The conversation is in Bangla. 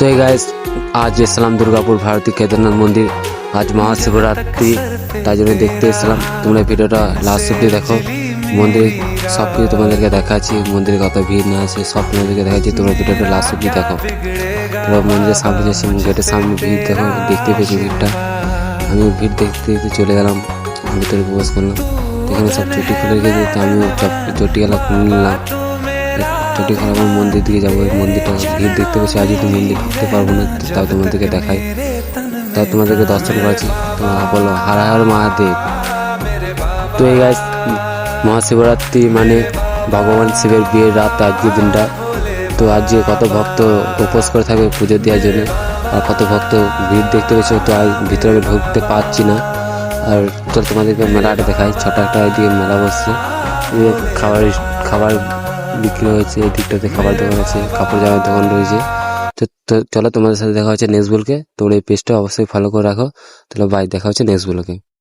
তো এই গাইস আজ এসলাম দুর্গাপুর ভারতী কেদারনাথ মন্দির। আজ মহাশিবরাত্রি, তাই জন্য দেখতে এসলাম। তোমরা ভিডিওটা লাস্ট অব্দি দেখো। মন্দির সব কিছু তোমাদেরকে দেখাচ্ছি, মন্দিরে কত ভিড় না আছে সব তোমাদেরকে দেখাচ্ছি। তোমরা ভিডিওটা লাস্ট অব্দি দেখো। তোমরা মন্দিরের সামনে যাচ্ছি, গেটের সামনে ভিড় দেখো, দেখতে পেয়েছি ভিড়টা। আমি ভিড় দেখতে দেখতে চলে গেলাম, ভিতরে প্রবেশ করলাম। এখানে সব চটি খুলে গেছে, তো আমি চটি গেলা খুলে নিলাম। চটি খোলা আমার মন্দির দিকে যাবো। মন্দিরটা ভিড় দেখতে পেয়েছি, আজ তো মন্দির ঢুকতে পারবো না, তাও তোমাদেরকে দেখাই, তাও তোমাদেরকে দর্শন করাচ্ছি। তোমরা বলো হার হার মহাদেব। তো এই গাইস মহাশিবরাত্রি মানে ভগবান শিবের বিয়ের রাত আজকের দিনটা। তো আজকে কত ভক্ত উপোস করে থাকবে পুজো দেওয়ার জন্য, আর কত ভক্ত ভিড় দেখতে পেয়েছো। তো আজ ভিতরে ঢুকতে পারছি না। আর তো তোমাদেরকে মেলাটা দেখাই, ছোট একটা এদিকে মেলা বসছে, খাবার খাবার বিক্রি হয়েছে। এই দিকটাতে খাবার দোকান আছে, কাপড় জামার দোকান রয়েছে। তো চলো তোমাদের সাথে দেখা হচ্ছে নেক্সট ব্লগে। তোমরা এই পেজটা অবশ্যই ফলো করে রাখো। তাহলে বাই, দেখা হচ্ছে নেক্সট ব্লগে।